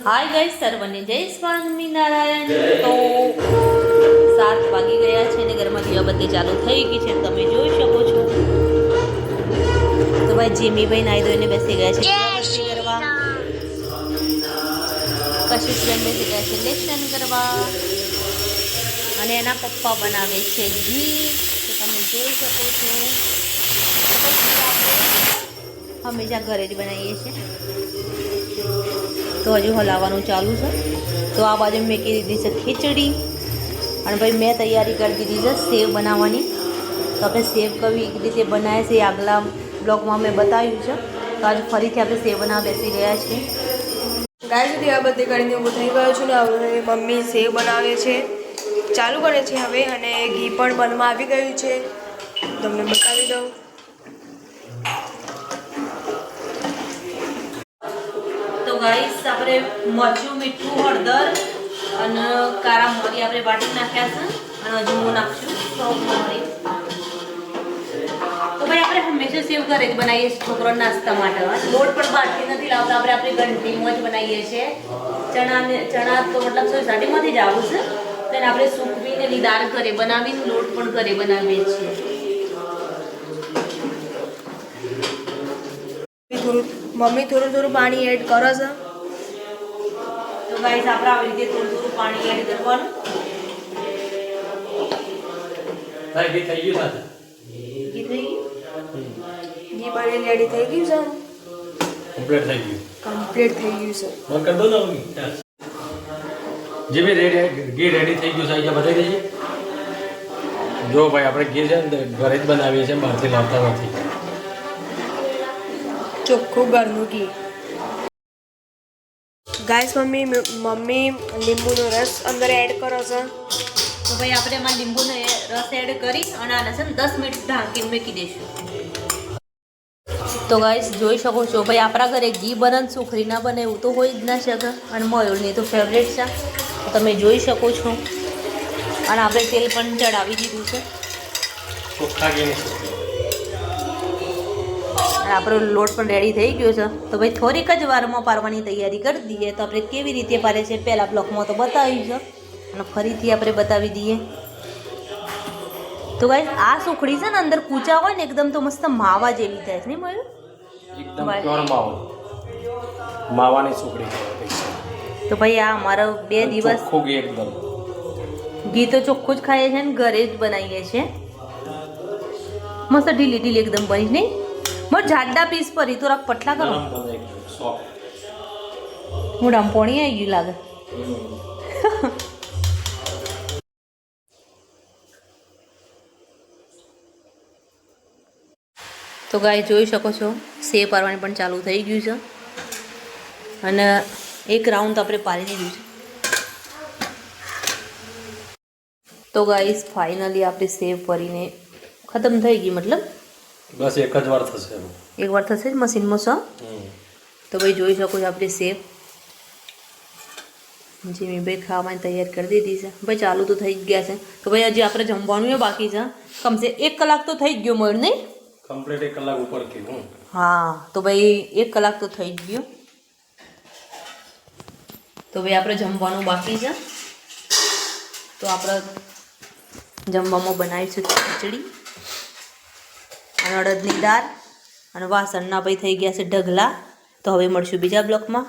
Hi guys सर्वने जय स्वामीनारायण। तो 7 વાગી ગયા છે ને ઘરમાં દીવાબત્તી ચાલુ થઈ ગઈ છે, તમે જોઈ શકો છો। તો ભાઈ જીમીભાઈ નાઈ ધોઈને બેસી ગયા છે દીવાબત્તી કરવા, કશિશબેન બેસી ગયા છે લેસન કરવા અને એના પપ્પા બનાવે છે ઘી, તો તમે જોઈ શકો છો। હંમેશા ઘરે જ બનાવીએ છીએ, तो हजू हलावा चालू है। तो आ बाजू में की दीदी से खीचड़ी और भाई मैं तैयारी कर दी है सेव बनावानी। तो अपने सेव कभी रीते बनाए से आगला ब्लॉग में मैं बताव्યું છે। तो आज फरी थी આપણે સેવ બનાવવા બેસી ગયા છે। ગાય સુધી આ બધી કરીને ઊભું થઈ ગયો છું ને હવે મમ્મી સેવ બનાવે છે, ચાલુ કરે છે હવે, અને ઘી પણ બનમાં આવી ગયું છે, તમને બતાવી દઉં। तो गाइस આપણે મરચું મીઠું હળદર અને કારા મરી આપણે વાટી નાખ્યા છે અને હજુ હું નાખશું સૌ મરી। તો ભાઈ આપણે હંમેશા સેવ ઘરે જ બનાવીએ છીએ છોકરો નાસ્તા માટે। લોટ પણ બહારથી નથી લાવતા, આપણે આપણી ઘંટીમાં જ બનાવીએ છીએ। ચણા તો મતલબ સોસાયટીમાંથી જ આવું છે, તેને આપણે સૂકવીને લીદાર ઘરે બનાવીને લોટ પણ ઘરે બનાવીએ છીએ। મમ્મી થોડું થોડું પાણી એડ કરે છે। તો ગાઈસ આપણે આવી રીતે થોડું થોડું પાણી એડ કરવાનું। ઘી થઈ ગયું સાથે ઘી થઈ ગયું, ઘી બની રેડી થઈ ગયું છે, કમ્પ્લીટ થઈ ગયું કમ્પ્લીટ થઈ ગયું છે। બંધ કરી દો ને હવે જે બી ઘી રેડી થઈ ગયું છે અહીંયા બતાવી દઈએ। જો ભાઈ આપણે ઘી છે ને ઘરે જ બનાવીએ છીએ, બહારથી લાવતા નથી। ચોખ્ખું ઘરનું ઘી। ગાઈસ મમ્મી લીંબુનો રસ અંદર એડ કરો છો। તો ભાઈ આપણે એમાં લીંબુનો રસ એડ કરી અને આને છે ને 10 મિનિટ ઢાંકીને મૂકી દઈશું। તો ગાઈસ જોઈ શકો છો ભાઈ આપણા ઘરે ઘી બને સુખરી ના બને એવું તો હોય જ ના શકે, અને મયુરની તો ફેવરેટ છે, તો તમે જોઈ શકો છો। અને આપણે તેલ પણ ચડાવી દીધું છે ચોખ્ખા ઘીની અને આપણો લોટ પણ રેડી થઈ ગયો છે। તો ભાઈ થોડીક જ વારમાં પારવાની તૈયારી કરી દઈએ। તો આપણે કેવી રીતે પારે છે પહેલાં બ્લોકમાં તો બતાવ્યું છે અને ફરીથી આપણે બતાવી દઈએ। તો ગાઈસ આ સુખડી છે ને અંદર કૂચા હોય ને એકદમ તો મસ્ત માવા જેવી થાય છે, નહીં મયુર? એકદમ પ્યોર માવો, માવાની સુખડી કહેવાય। તો ભાઈ આ અમારો 2 દિવસ ચોખ્ખું ઘી એકદમ, ઘી તો ચોખ્ખું જ ખાઈએ છીએ ને ઘરે જ બનાવીએ છીએ। મસ્ત ઢીલી ઢીલી એકદમ બની, નહીં? બહુ જાડા પીસ પરી તો રાખ પટલા કરો, નરમ બને એકદમ સોફ્ટ। મોઢામાં પાણી આવી ગયું લાગે। તો ગાય જોઈ શકો છો સેવ પારવાની પણ ચાલુ થઈ ગયું છે અને એક રાઉન્ડ તો આપણે પારી દીધું છે। તો ગાઈસ ફાઇનલી આપણે સેવ કરીને ખતમ થઈ ગઈ, મતલબ બસ એક જ વાર થશે, એક વાર થશે જ મશીનમાં સર। તો ભાઈ જોઈ શકો છો આપણે સેવ જીમી ભાઈ ખાવાની તૈયાર કરી દીધી છે। ભાઈ ચાલુ તો થઈ જ ગયા છે। તો ભાઈ હજી આપણે જમવાનું એ બાકી છે, કમસે 1 કલાક તો થઈ જ ગયો મળે, નહીં? કમ્પ્લીટ 1 કલાક ઉપર કીધું। હા તો ભાઈ 1 કલાક તો થઈ જ ગયો। તો ભાઈ આપણે જમવાનું બાકી છે, તો આપણે જમવામાં બનાવીશું ખીચડી અને અડદની દાળ અને વાસણના ભાઈ થઈ ગયા છે ઢગલા। તો હવે મળશું બીજા બ્લોકમાં।